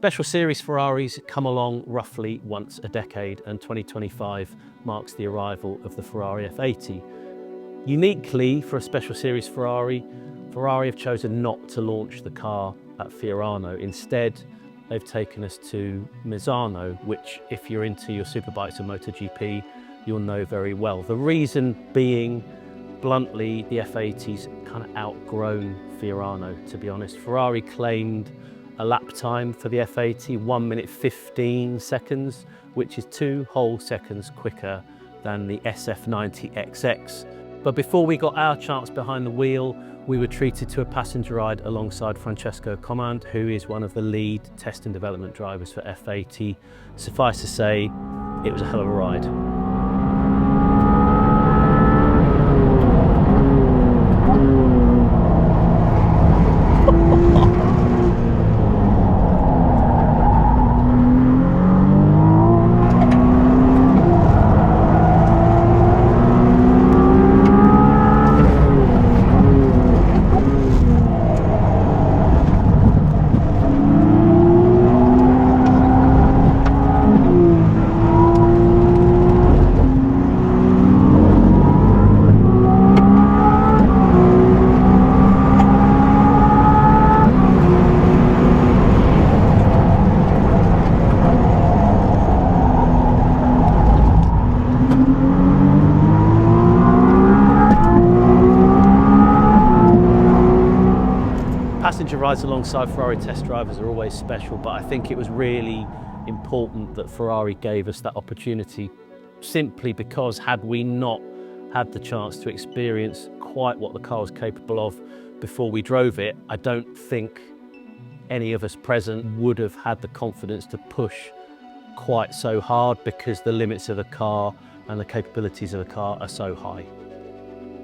Special series Ferraris come along roughly once a decade, and 2025 marks the arrival of the Ferrari F80. Uniquely for a special series Ferrari, Ferrari have chosen not to launch the car at Fiorano. Instead, they've taken us to Misano, which if you're into your superbikes and MotoGP, you'll know very well. The reason being, bluntly, the F80's kind of outgrown Fiorano, to be honest. Ferrari claimed a lap time for the F80, 1 minute 15 seconds, which is 2 whole seconds quicker than the SF90XX. But before we got our chance behind the wheel, we were treated to a passenger ride alongside Francesco Command, who is one of the lead test and development drivers for F80. Suffice to say, it was a hell of a ride. Passenger rides alongside Ferrari test drivers are always special, but I think it was really important that Ferrari gave us that opportunity, simply because had we not had the chance to experience quite what the car was capable of before we drove it, I don't think any of us present would have had the confidence to push quite so hard, because the limits of the car and the capabilities of the car are so high.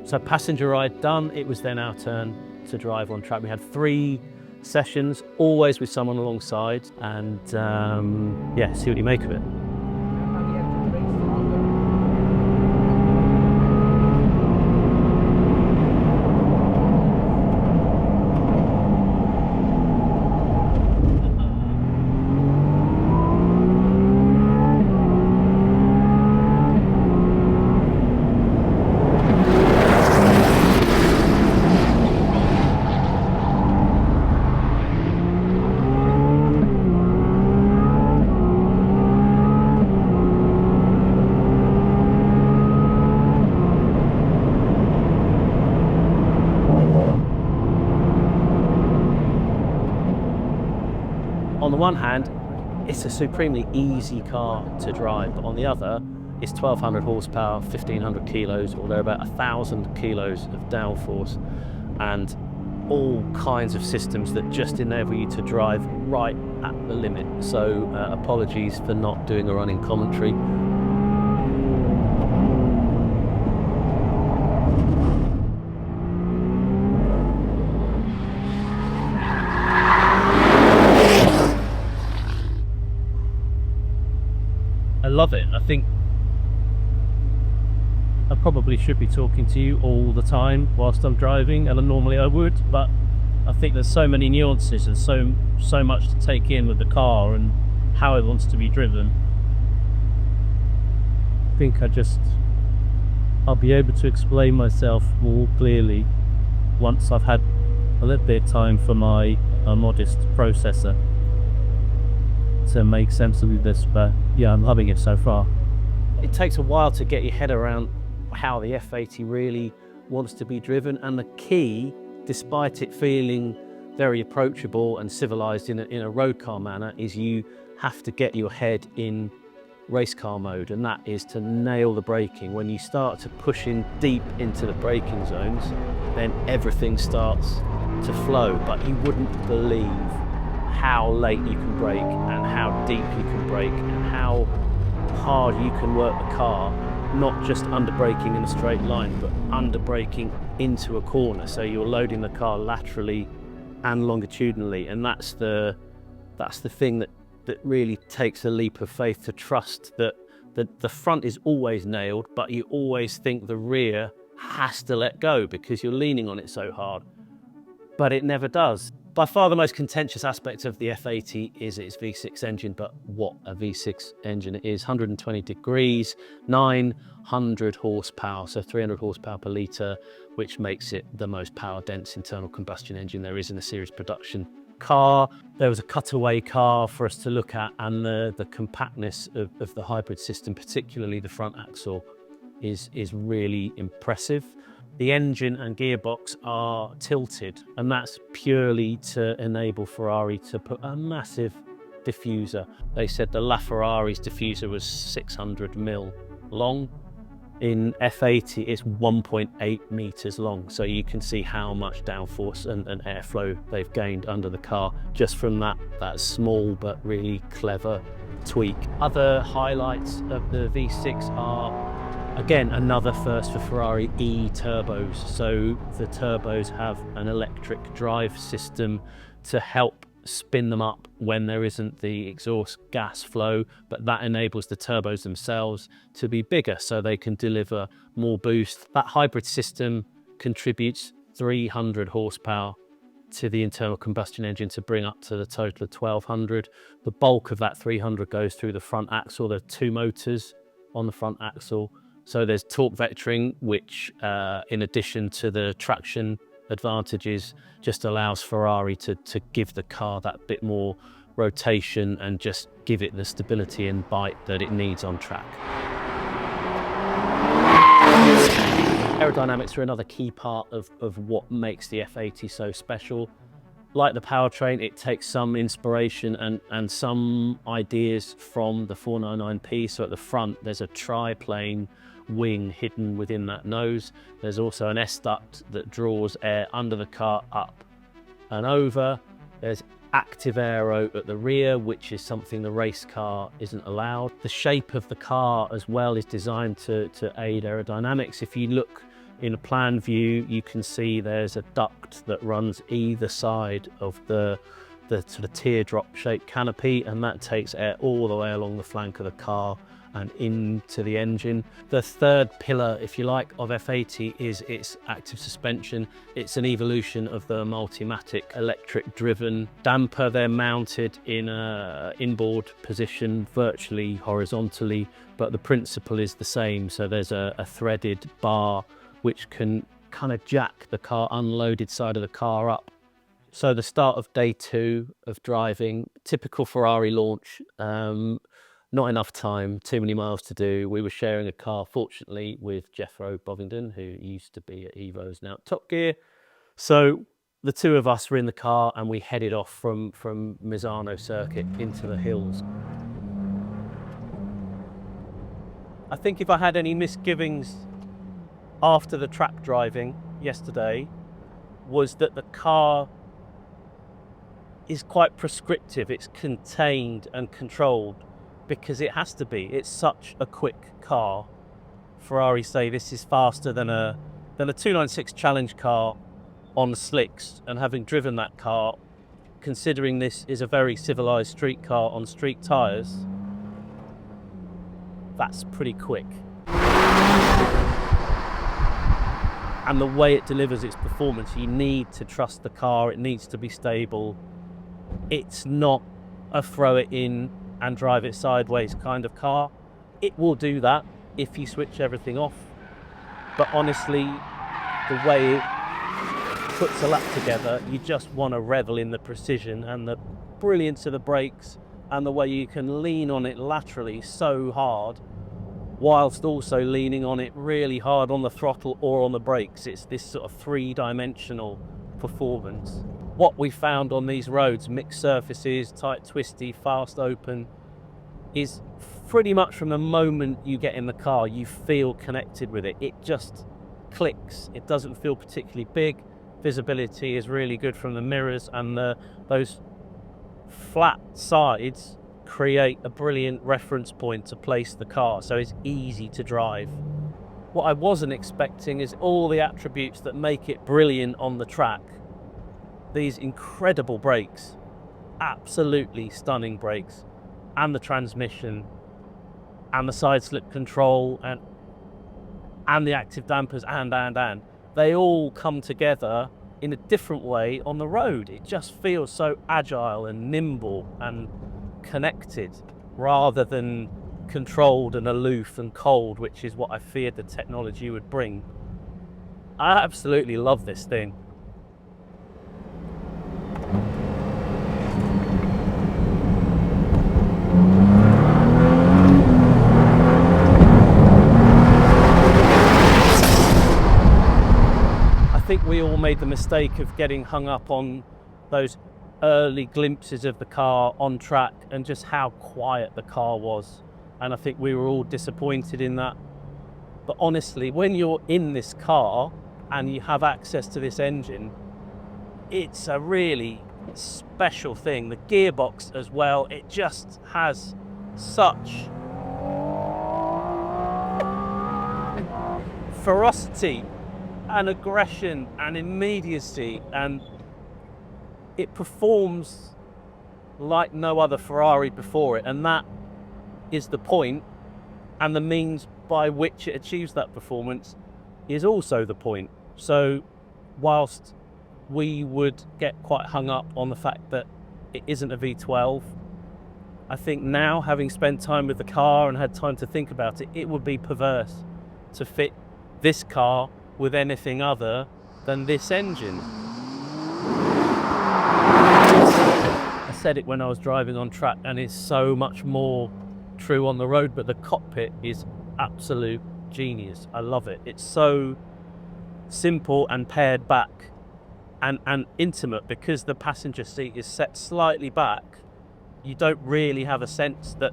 So passenger ride done, it was then our turn to drive on track. We had 3 sessions, always with someone alongside, and yeah, see what you make of it. On the one hand, it's a supremely easy car to drive, but on the other, it's 1200 horsepower, 1500 kilos, or they're about 1000 kilos of downforce, and all kinds of systems that just enable you to drive right at the limit. So apologies for not doing a running commentary. I love it. I think I probably should be talking to you all the time whilst I'm driving, and normally I would, but I think there's so many nuances and so much to take in with the car and how it wants to be driven. I think I'll be able to explain myself more clearly once I've had a little bit of time for my modest processor to make sense of this, but yeah, I'm loving it so far. It takes a while to get your head around how the F80 really wants to be driven, and the key, despite it feeling very approachable and civilized in a road car manner, is you have to get your head in race car mode, and that is to nail the braking. When you start to push in deep into the braking zones, then everything starts to flow, but you wouldn't believe how late you can brake and how deep you can brake and how hard you can work the car, not just under braking in a straight line, but under braking into a corner. So you're loading the car laterally and longitudinally, and that's the thing that really takes a leap of faith, to trust that the front is always nailed, but you always think the rear has to let go because you're leaning on it so hard. But it never does. By far the most contentious aspect of the F80 is its V6 engine, but what a V6 engine it is. 120 degrees, 900 horsepower, so 300 horsepower per litre, which makes it the most power-dense internal combustion engine there is in a series production car. There was a cutaway car for us to look at, and the compactness of the hybrid system, particularly the front axle, is really impressive. The engine and gearbox are tilted, and that's purely to enable Ferrari to put a massive diffuser. They said the LaFerrari's diffuser was 600mm long. In F80, it's 1.8 meters long, so you can see how much downforce and airflow they've gained under the car just from that small but really clever tweak. Other highlights of the V6 are, again, another first for Ferrari, e-turbos. So the turbos have an electric drive system to help spin them up when there isn't the exhaust gas flow, but that enables the turbos themselves to be bigger so they can deliver more boost. That hybrid system contributes 300 horsepower to the internal combustion engine to bring up to the total of 1200. The bulk of that 300 goes through the front axle. There are 2 motors on the front axle. So there's torque vectoring, which in addition to the traction advantages, just allows Ferrari to give the car that bit more rotation and just give it the stability and bite that it needs on track. Aerodynamics are another key part of what makes the F80 so special. Like the powertrain, it takes some inspiration and some ideas from the 499P. So at the front, there's a triplane wing hidden within that nose. There's also an S-duct that draws air under the car up and over. There's active aero at the rear, which is something the race car isn't allowed. The shape of the car as well is designed to aid aerodynamics. If you look in a plan view, you can see there's a duct that runs either side of the sort of teardrop shaped canopy, and that takes air all the way along the flank of the car and into the engine. The third pillar, if you like, of F80 is its active suspension. It's an evolution of the Multimatic electric driven damper. They're mounted in a inboard position, virtually horizontally, but the principle is the same. So there's a threaded bar which can kind of jack the car unloaded side of the car up. So the start of day 2 of driving, typical Ferrari launch, not enough time, too many miles to do. We were sharing a car, fortunately, with Jeffro Bovingdon, who used to be at Evo's, now at Top Gear. So the 2 of us were in the car and we headed off from Misano circuit into the hills. I think if I had any misgivings after the track driving yesterday, was that the car is quite prescriptive. It's contained and controlled because it has to be. It's such a quick car. Ferrari say this is faster than a 296 challenge car on slicks, and having driven that car, considering this is a very civilized street car on street tyres, that's pretty quick. And the way it delivers its performance, you need to trust the car, it needs to be stable. It's not a throw it in and drive it sideways kind of car. It will do that if you switch everything off. But honestly, the way it puts a lap together, you just want to revel in the precision and the brilliance of the brakes and the way you can lean on it laterally so hard whilst also leaning on it really hard on the throttle or on the brakes. It's this sort of 3-dimensional performance. What we found on these roads, mixed surfaces, tight, twisty, fast, open, is pretty much from the moment you get in the car, you feel connected with it. It just clicks. It doesn't feel particularly big. Visibility is really good from the mirrors, and those flat sides create a brilliant reference point to place the car, so it's easy to drive. What I wasn't expecting is all the attributes that make it brilliant on the track. These incredible brakes, absolutely stunning brakes, and the transmission, and the side slip control, and the active dampers, and they all come together in a different way on the road. It just feels so agile and nimble and connected, rather than controlled and aloof and cold, which is what I feared the technology would bring. I absolutely love this thing. I think we all made the mistake of getting hung up on those early glimpses of the car on track and just how quiet the car was. And I think we were all disappointed in that. But honestly, when you're in this car and you have access to this engine, it's a really special thing. The gearbox as well, it just has such ferocity and aggression and immediacy, and it performs like no other Ferrari before it, and that is the point, and the means by which it achieves that performance is also the point. So whilst we would get quite hung up on the fact that it isn't a V12, I think now, having spent time with the car and had time to think about it, it would be perverse to fit this car with anything other than this engine. I said it when I was driving on track, and it's so much more true on the road, but the cockpit is absolute genius. I love it. It's so simple and pared back and intimate, because the passenger seat is set slightly back. You don't really have a sense that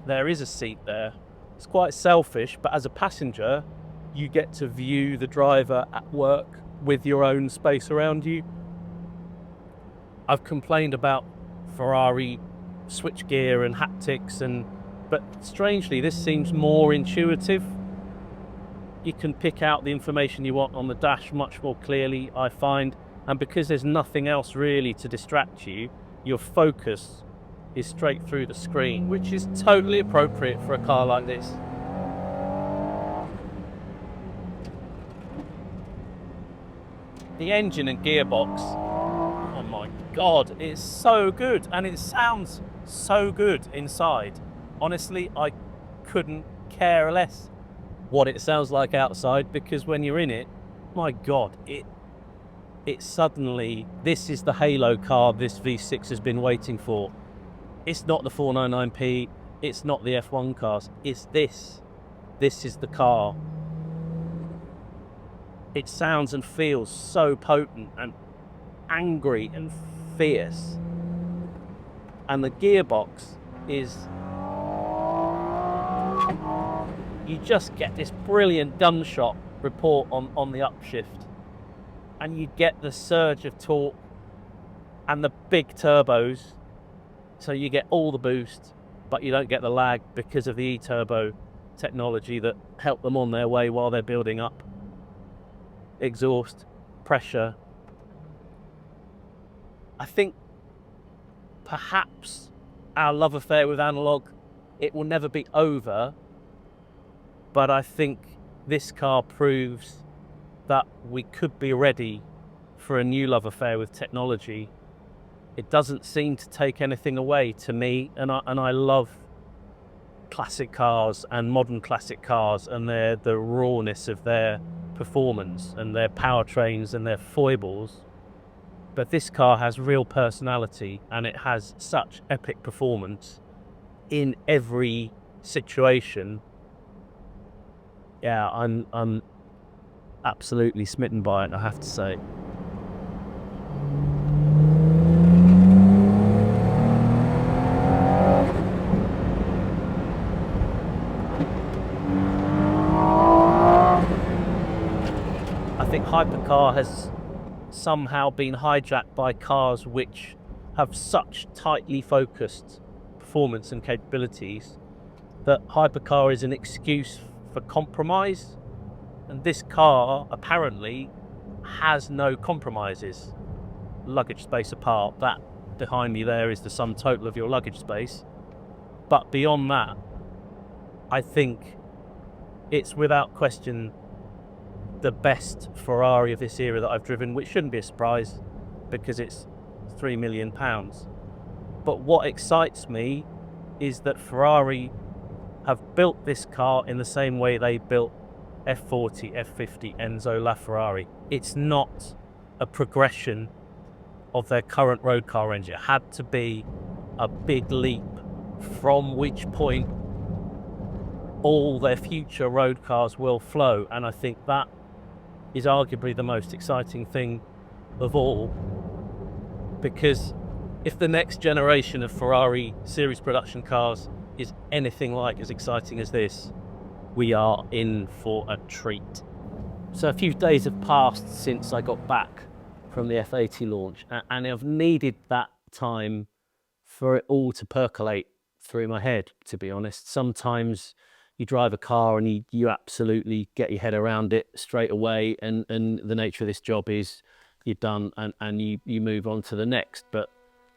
there is a seat there. It's quite selfish, but as a passenger, you get to view the driver at work with your own space around you. I've complained about Ferrari switchgear and haptics, but strangely this seems more intuitive. You can pick out the information you want on the dash much more clearly, I find, and because there's nothing else really to distract you, your focus is straight through the screen, which is totally appropriate for a car like this. The engine and gearbox, oh my god, it's so good, and it sounds so good inside. Honestly, I couldn't care less what it sounds like outside, because when you're in it, my god, it suddenly, this is the halo car this V6 has been waiting for. It's not the 499p, it's not the F1 cars, it's this. This is the car. It sounds and feels so potent and angry and fierce. And the gearbox is, you just get this brilliant gunshot report on the upshift, and you get the surge of torque and the big turbos, so you get all the boost, but you don't get the lag because of the e-turbo technology that helped them on their way while they're building up exhaust pressure. I think perhaps our love affair with analog, it will never be over, but I think this car proves that we could be ready for a new love affair with technology. It doesn't seem to take anything away to me, and I love classic cars and modern classic cars and the rawness of their performance and their powertrains and their foibles. But this car has real personality, and it has such epic performance in every situation. Yeah, I'm absolutely smitten by it, I have to say. I think hypercar has somehow been hijacked by cars which have such tightly focused performance and capabilities that hypercar is an excuse for compromise, and this car apparently has no compromises. Luggage space apart, that behind me there is the sum total of your luggage space, but beyond that, I think it's without question the best Ferrari of this era that I've driven, which shouldn't be a surprise because it's £3 million. But what excites me is that Ferrari have built this car in the same way they built F40, F50, Enzo, LaFerrari. It's not a progression of their current road car engine. It had to be a big leap, from which point all their future road cars will flow. And I think that is arguably the most exciting thing of all, because if the next generation of Ferrari series production cars is anything like as exciting as this, we are in for a treat. So a few days have passed since I got back from the F80 launch, and I've needed that time for it all to percolate through my head, to be honest. Sometimes you drive a car and you absolutely get your head around it straight away, and the nature of this job is you're done and you move on to the next. But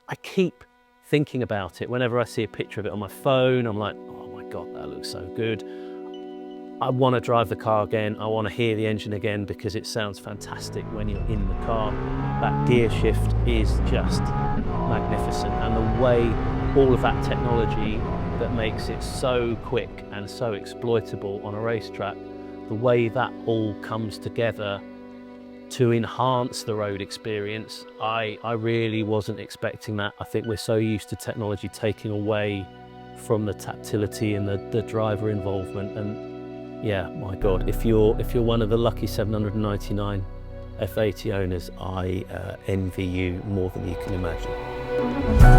I keep thinking about it. Whenever I see a picture of it on my phone, I'm like, oh my God, that looks so good. I want to drive the car again. I want to hear the engine again because it sounds fantastic when you're in the car. That gear shift is just magnificent, and the way all of that technology that makes it so quick and so exploitable on a racetrack, the way that all comes together to enhance the road experience, I really wasn't expecting that. I think we're so used to technology taking away from the tactility and the driver involvement, and yeah, my God, if you're one of the lucky 799 F80 owners, I envy you more than you can imagine.